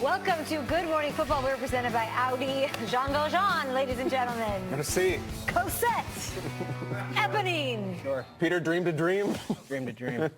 Welcome to Good Morning Football. We're presented by Audi. Jean Valjean, ladies and gentlemen. Merci. Cosette. Eponine. Sure. Peter dreamed a dream. Dreamed a dream.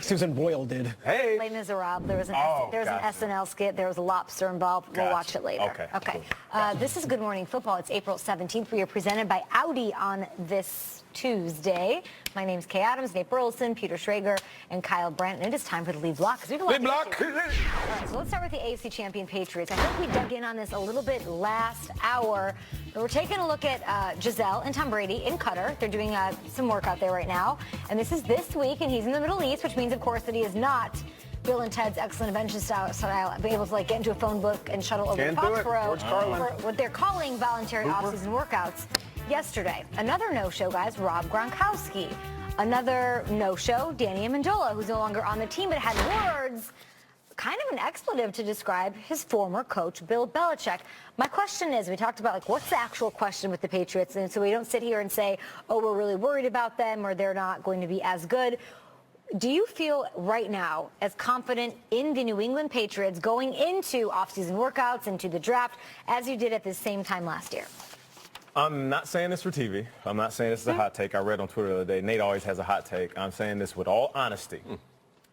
Susan Boyle did. Hey. Les Miserables. There was an Gotcha. SNL skit. There was a lobster involved. We'll Gotcha. watch it later. Okay. Cool. This is Good Morning Football. It's April 17th. We are presented by Audi on this Tuesday. My name's Kay Adams, Nate Burleson, Peter Schrager, and Kyle Brandt. And it is time for the lead block. Lead block. All right, so let's start with the AFC champion Patriots. I think we dug in on this a little bit last hour. But we're taking a look at Giselle and Tom Brady in Qatar. They're doing some work out there right now. And this is this week, and he's in the Middle East, which means, of course, that he is not Bill and Ted's Excellent Invention style, be able to get into a phone book and shuttle over to Foxborough for what they're calling voluntary off-season workouts. Yesterday, another no-show, guys, Rob Gronkowski. Another no-show, Danny Amendola, who's no longer on the team, but had words, kind of an expletive to describe his former coach, Bill Belichick. My question is, we talked about, what's the actual question with the Patriots? And so we don't sit here and say, oh, we're really worried about them or they're not going to be as good. Do you feel right now as confident in the New England Patriots going into off-season workouts, into the draft, as you did at the same time last year? I'm not saying this for TV. I'm not saying this is a hot take. I read on Twitter the other day, Nate always has a hot take. I'm saying this with all honesty.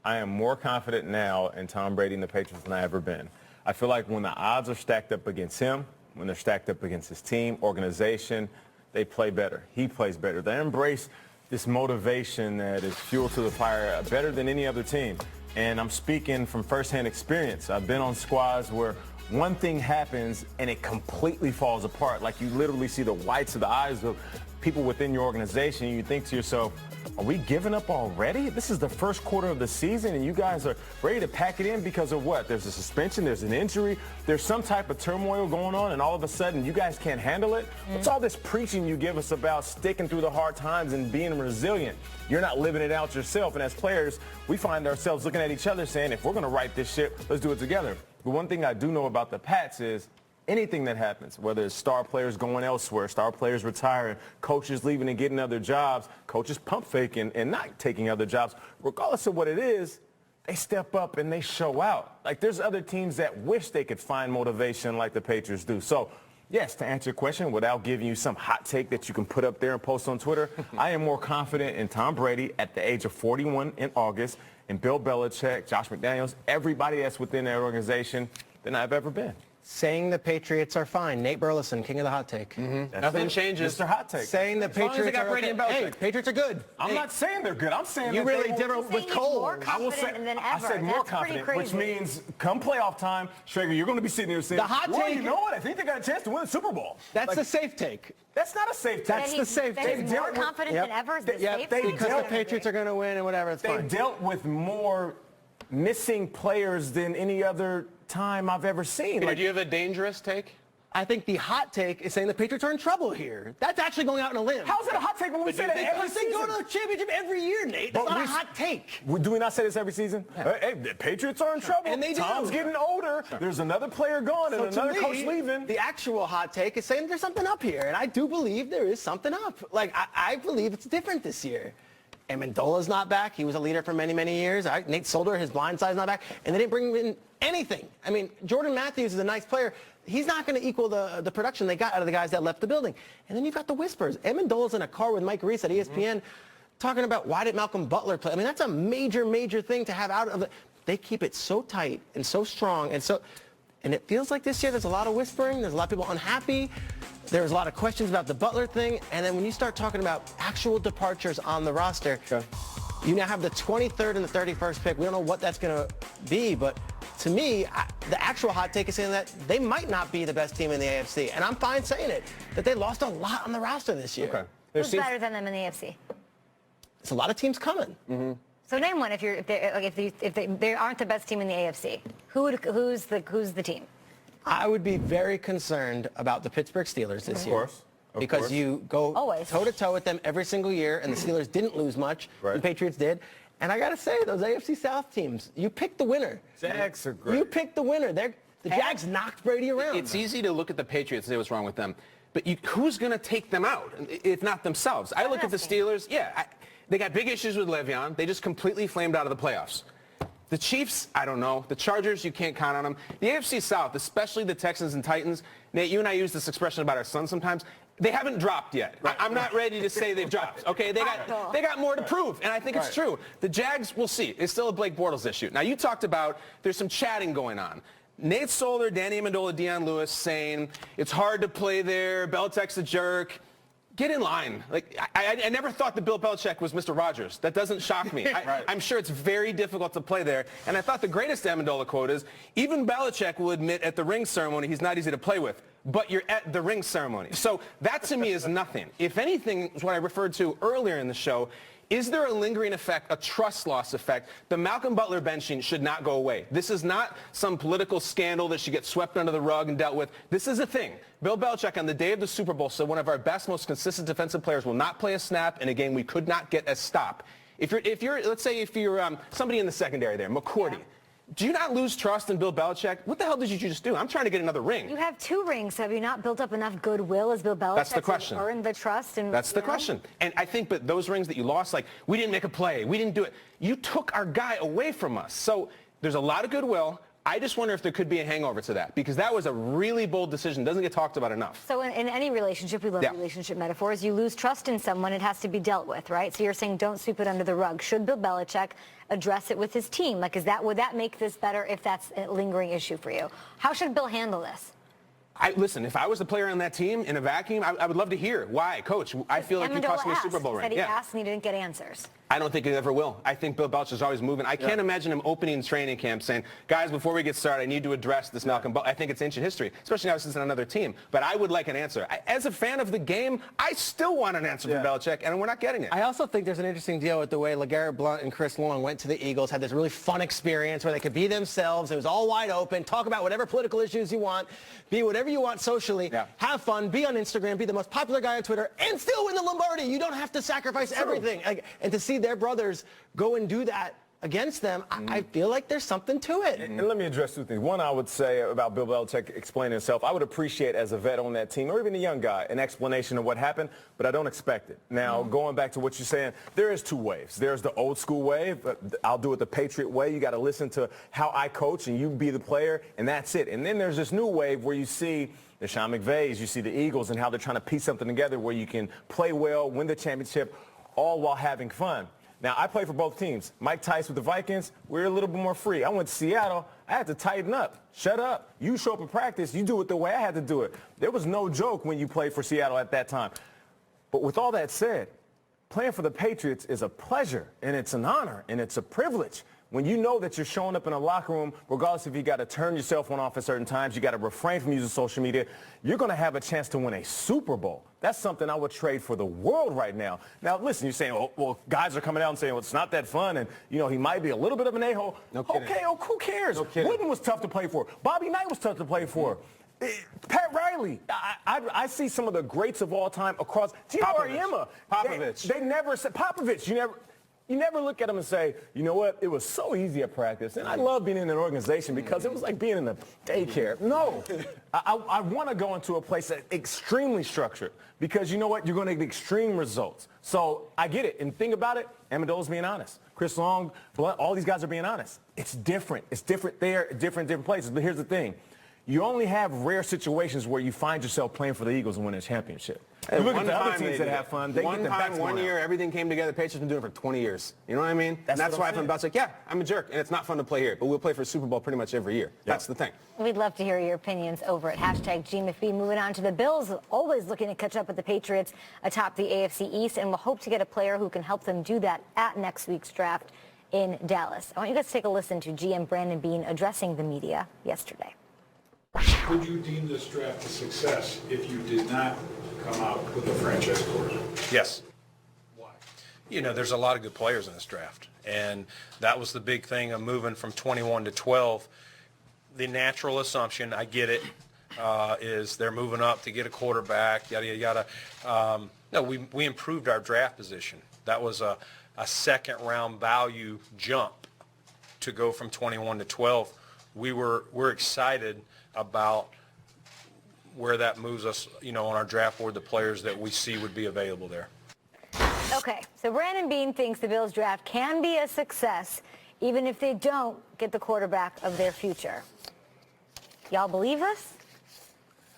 I am more confident now in Tom Brady and the Patriots than I've ever been. I feel like when the odds are stacked up against him, when they're stacked up against his team, organization, they play better. He plays better. They embrace this motivation that is fuel to the fire better than any other team. And I'm speaking from firsthand experience. I've been on squads where one thing happens and it completely falls apart. Like you literally see the whites of the eyes of people within your organization and you think to yourself, are we giving up already? This is the first quarter of the season and you guys are ready to pack it in because of what? There's a suspension, there's an injury, there's some type of turmoil going on and all of a sudden you guys can't handle it. What's all this preaching you give us about sticking through the hard times and being resilient? You're not living it out yourself, and as players, we find ourselves looking at each other saying, if we're going to right this ship, let's do it together. But one thing I do know about the Pats is anything that happens, whether it's star players going elsewhere, star players retiring, coaches leaving and getting other jobs, coaches pump faking and not taking other jobs, regardless of what it is, they step up and they show out. Like there's other teams that wish they could find motivation like the Patriots do. So, yes, to answer your question, without giving you some hot take that you can put up there and post on Twitter, I am more confident in Tom Brady at the age of 41 in August, and Bill Belichick, Josh McDaniels, everybody that's within that organization than I've ever been. Saying the Patriots are fine. Nate Burleson, king of the hot take. Nothing changes. Mr. Hot Take. Saying the Patriots are okay. Hey, Patriots are good. I'm not saying they're good. I'm saying you that really they differ with Cole. More confident than ever. I said more That's confident, pretty which crazy. means come playoff time, Schrager, you're going to be sitting here saying, The hot well, take- you know what? I think they got a chance to win the Super Bowl. That's the safe take. That's not a safe take. That's the safe take. He's more confident than ever is the safe take. Because the Patriots are going to win and whatever, it's They fine. dealt with more missing players than any other time I've ever seen. Peter, do you have a dangerous take? I think the hot take is saying the Patriots are in trouble here. That's actually going out on a limb. How's it a hot take when we say that every Because they season? go to the championship every year, Nate. That's not a hot take. Do we not say this every season? Hey, the Patriots are in trouble. And they do. Tom's getting older. There's another player gone and So another to me, coach leaving. The actual hot take is saying there's something up here, and I do believe there is something up. I believe it's different this year. Amendola's not back. He was a leader for many, many years. Nate Solder, his blind side's not back, and they didn't bring in anything. I mean, Jordan Matthews is a nice player. He's not going to equal the production they got out of the guys that left the building. And then you've got the whispers. Amendola's in a car with Mike Reese at ESPN talking about why did Malcolm Butler play. I mean, that's a major, major thing to have out of it. They keep it so tight and so strong. And it feels like this year there's a lot of whispering. There's a lot of people unhappy. There's a lot of questions about the Butler thing. And then when you start talking about actual departures on the roster, you now have the 23rd and the 31st pick. We don't know what that's going to be, but to me, the actual hot take is saying that they might not be the best team in the AFC. And I'm fine saying it, that they lost a lot on the roster this year. Okay. Who's better than them in the AFC? There's a lot of teams coming. So name one if they aren't the best team in the AFC. Who's the team? I would be very concerned about the Pittsburgh Steelers this year. Because you go toe-to-toe with them every single year, and the Steelers didn't lose much, the Patriots did. And I got to say, those AFC South teams, you pick the winner. Jags are great. You pick the winner. The Jags knocked Brady around. It's easy to look at the Patriots and say what's wrong with them. But who's going to take them out if not themselves? I look at the Steelers. They got big issues with Le'Veon. They just completely flamed out of the playoffs. The Chiefs, I don't know. The Chargers, you can't count on them. The AFC South, especially the Texans and Titans, Nate, you and I use this expression about our sons sometimes. They haven't dropped yet. Right. I'm not ready to say they've dropped. Okay, they got more to prove, and I think it's true. The Jags, we'll see. It's still a Blake Bortles issue. Now, you talked about there's some chatting going on. Nate Solder, Danny Amendola, Deion Lewis saying it's hard to play there. Belichick's a jerk. Get in line. Like I never thought that Bill Belichick was Mr. Rogers. That doesn't shock me. I'm sure it's very difficult to play there. And I thought the greatest Amendola quote is, even Belichick will admit at the ring ceremony he's not easy to play with, but you're at the ring ceremony. So that to me is nothing. If anything, is what I referred to earlier in the show. Is there a lingering effect, a trust loss effect? The Malcolm Butler benching should not go away. This is not some political scandal that should get swept under the rug and dealt with. This is a thing. Bill Belichick on the day of the Super Bowl said one of our best, most consistent defensive players will not play a snap in a game we could not get a stop. If you're let's say if you're somebody in the secondary there, McCourty. Yeah. Do you not lose trust in Bill Belichick? What the hell did you just do? I'm trying to get another ring. You have 2 rings. So have you not built up enough goodwill as Bill Belichick That's the question. to earn the trust? And, That's the question. And I think but those rings that you lost, like, we didn't make a play. We didn't do it. You took our guy away from us. So there's a lot of goodwill. I just wonder if there could be a hangover to that, because that was a really bold decision. Doesn't get talked about enough. So in any relationship, we love relationship metaphors. You lose trust in someone, it has to be dealt with, right? So you're saying don't sweep it under the rug. Should Bill Belichick address it with his team? Like, would that make this better if that's a lingering issue for you? How should Bill handle this? Listen, if I was a player on that team in a vacuum, I would love to hear why. Coach, I feel like you cost me a Super Bowl ring. He asked and he didn't get answers. I don't think he ever will. I think Bill Belichick's always moving. I can't imagine him opening training camp saying, guys, before we get started, I need to address this Malcolm Butler. I think it's ancient history, especially now since it's on another team. But I would like an answer. As a fan of the game, I still want an answer from Belichick, and we're not getting it. I also think there's an interesting deal with the way LeGarrette Blount and Chris Long went to the Eagles, had this really fun experience where they could be themselves. It was all wide open. Talk about whatever political issues you want. Be whatever you want socially. Have fun. Be on Instagram. Be the most popular guy on Twitter. And still win the Lombardi. You don't have to sacrifice everything. And to see their brothers go and do that against them, I feel like there's something to it. And let me address 2 things. One, I would say about Bill Belichick explaining himself, I would appreciate as a vet on that team, or even a young guy, an explanation of what happened, but I don't expect it. Now, going back to what you're saying, there is 2 waves. There's the old school wave. I'll do it the Patriot way. You got to listen to how I coach, and you be the player, and that's it. And then there's this new wave where you see the Sean McVays, you see the Eagles, and how they're trying to piece something together where you can play well, win the championship, all while having fun. Now, I play for both teams. Mike Tice with the Vikings, we're a little bit more free. I went to Seattle. I had to tighten up. Shut up. You show up in practice. You do it the way I had to do it. There was no joke when you played for Seattle at that time. But with all that said, playing for the Patriots is a pleasure, and it's an honor, and it's a privilege. When you know that you're showing up in a locker room, regardless if you got to turn your cell phone off at certain times, you got to refrain from using social media, you're going to have a chance to win a Super Bowl. That's something I would trade for the world right now. Now, listen, you're saying, well, guys are coming out and saying, well, it's not that fun, and, you know, he might be a little bit of an a-hole. No kidding. Okay, who cares? No kidding. Wooden was tough to play for. Bobby Knight was tough to play for. Pat Riley. I see some of the greats of all time across. Popovich. They never said Popovich. You never look at them and say, you know what, it was so easy at practice. And I love being in an organization because it was like being in the daycare. No, I want to go into a place that's extremely structured because you know what, you're going to get extreme results. So I get it. And think about it, Amendola's being honest. Chris Long, Blunt, all these guys are being honest. It's different. It's different there, different places. But here's the thing. You only have rare situations where you find yourself playing for the Eagles and winning a championship. You look at the other teams that have fun. They get the backs one year, everything came together. Patriots been doing it for 20 years. You know what I mean? That's why I'm about to say, yeah, I'm a jerk, and it's not fun to play here. But we'll play for a Super Bowl pretty much every year. That's the thing. We'd love to hear your opinions over at #GMFB. Moving on to the Bills, always looking to catch up with the Patriots atop the AFC East, and we'll hope to get a player who can help them do that at next week's draft in Dallas. I want you guys to take a listen to GM Brandon Beane addressing the media yesterday. Could you deem this draft a success if you did not come out with a franchise quarterback? Yes. Why? You know, there's a lot of good players in this draft, and that was the big thing of moving from 21 to 12. The natural assumption, I get it, is they're moving up to get a quarterback, yada, yada, yada. No, we improved our draft position. That was a second-round value jump to go from 21 to 12. We're excited about where that moves us, you know, on our draft board, the players that we see would be available there. Okay, so Brandon Beane thinks the Bills draft can be a success even if they don't get the quarterback of their future. Y'all believe this?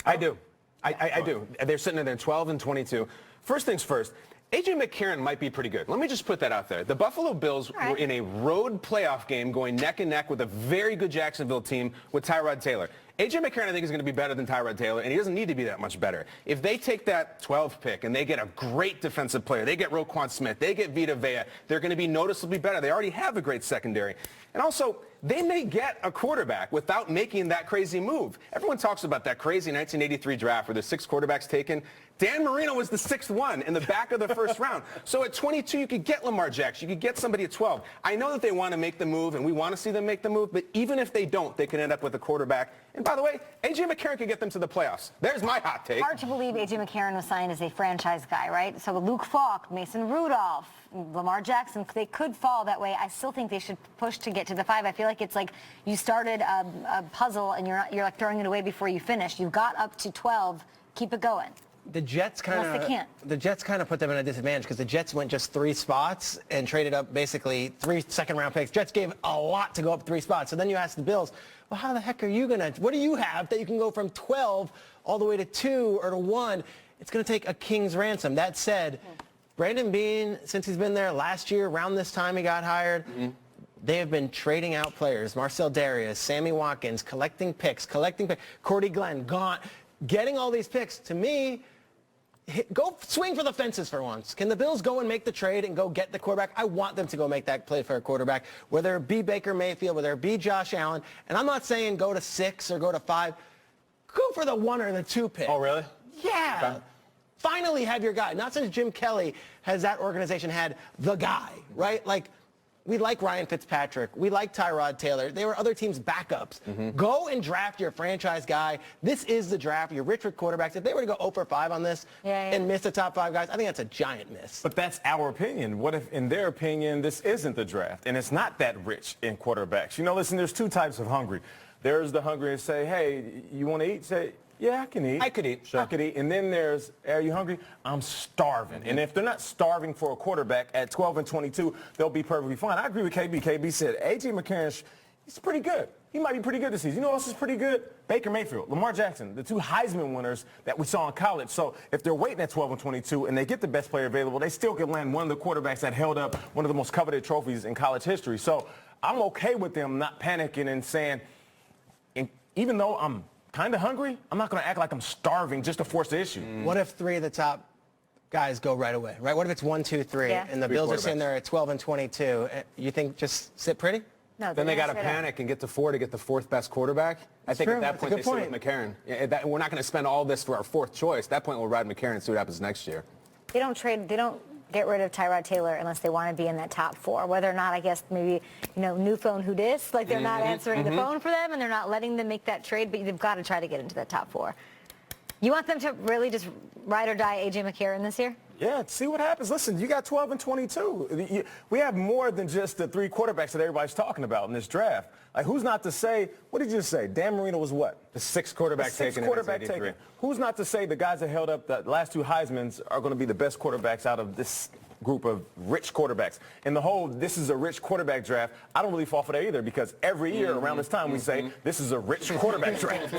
I do. I do. They're sitting there 12-22. First things first, A.J. McCarron might be pretty good. Let me just put that out there. The Buffalo Bills were in a road playoff game going neck and neck with a very good Jacksonville team with Tyrod Taylor. A.J. McCarron, I think, is going to be better than Tyrod Taylor, and he doesn't need to be that much better. If they take that 12th pick and they get a great defensive player, they get Roquan Smith, they get Vita Vea, they're going to be noticeably better. They already have a great secondary. And also, they may get a quarterback without making that crazy move. Everyone talks about that crazy 1983 draft where there's 6 quarterbacks taken. Dan Marino was the 6th one in the back of the first round. So at 22, you could get Lamar Jackson. You could get somebody at 12. I know that they want to make the move, and we want to see them make the move, but even if they don't, they could end up with a quarterback. And by the way, A.J. McCarron could get them to the playoffs. There's my hot take. Hard to believe A.J. McCarron was signed as a franchise guy, right? So Luke Falk, Mason Rudolph, Lamar Jackson, they could fall that way. I still think they should push to get to the 5. I feel like it's like you started a puzzle and you're like throwing it away before you finish. You got up to 12. Keep it going. The Jets kind of put them in a disadvantage because the Jets went just 3 spots and traded up basically 3 second-round picks. Jets gave a lot to go up 3 spots. So then you ask the Bills, well, how the heck are you going to, what do you have that you can go from 12 all the way to 2 or to 1? It's going to take a king's ransom. That said, Brandon Beane, since he's been there last year, around this time he got hired, they have been trading out players. Marcel Darius, Sammy Watkins, collecting picks, Cordy Glenn, gone, getting all these picks. To me, go swing for the fences for once. Can the Bills go and make the trade and go get the quarterback? I want them to go make that play for a quarterback, whether it be Baker Mayfield, whether it be Josh Allen. And I'm not saying go to 6 or go to 5. Go for the 1 or the 2 pick. Oh, really? Yeah. Okay. Finally have your guy. Not since Jim Kelly has that organization had the guy, right? Like, we like Ryan Fitzpatrick. We like Tyrod Taylor. They were other teams' backups. Go and draft your franchise guy. This is the draft. You're rich with quarterbacks. If they were to go 0 for 5 on this and miss the top 5 guys, I think that's a giant miss. But that's our opinion. What if, in their opinion, this isn't the draft and it's not that rich in quarterbacks? You know, listen, there's 2 types of hungry. There's the hungry and say, hey, you want to eat? Say, yeah, I can eat. I could eat. Sure. I could eat. And then there's, are you hungry? I'm starving. And if they're not starving for a quarterback at 12 and 22, they'll be perfectly fine. I agree with KB. KB said A.J. McCarron, he's pretty good. He might be pretty good this season. You know who else is pretty good? Baker Mayfield, Lamar Jackson, the 2 Heisman winners that we saw in college. So if they're waiting at 12 and 22 and they get the best player available, they still can land one of the quarterbacks that held up one of the most coveted trophies in college history. So I'm okay with them not panicking and saying, even though I'm kind of hungry, I'm not going to act like I'm starving just to force the issue. What if 3 of the top guys go right away, right? What if it's 1, 2, 3, and the Bills are sitting there at 12 and 22? You think just sit pretty? No. Then they got to panic and get to 4 to get the 4th best quarterback. I think at that point they sit with McCarron. We're not going to spend all this for our 4th choice. At that point, we'll ride McCarron and see what happens next year. They don't get rid of Tyrod Taylor unless they want to be in that top 4. Whether or not, I guess, maybe, new phone who dis, like they're not answering the phone for them and they're not letting them make that trade, but they've got to try to get into that top 4. You want them to really just ride or die A.J. McCarron this year? Yeah, see what happens. Listen, you got 12 and 22. We have more than just the 3 quarterbacks that everybody's talking about in this draft. Like, who's not to say, what did you say? Dan Marino was what? The 6th quarterback taken. Who's not to say the guys that held up the last 2 Heismans are going to be the best quarterbacks out of this group of rich quarterbacks? And the whole, this is a rich quarterback draft, I don't really fall for that either, because every year around this time we say, this is a rich quarterback draft.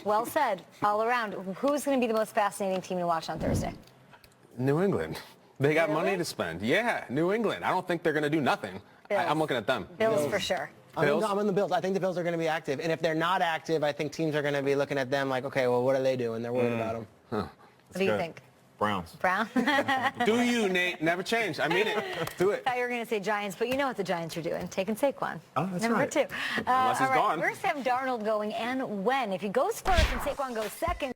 Well said, all around. Who's going to be the most fascinating team to watch on Thursday? New England. They got money to spend. Yeah, New England. I don't think they're going to do nothing. I'm looking at them. Bills for sure. I'm in the Bills. I think the Bills are going to be active. And if they're not active, I think teams are going to be looking at them like, okay, well, what are they doing? They're worried about them. What do you think? Browns. Brown? Do you, Nate? Never change. I mean it. Do it. I thought you were going to say Giants, but you know what the Giants are doing. Taking Saquon. Oh, that's Number right. 2. Unless he's gone. Where's Sam Darnold going and when? If he goes first and Saquon goes second,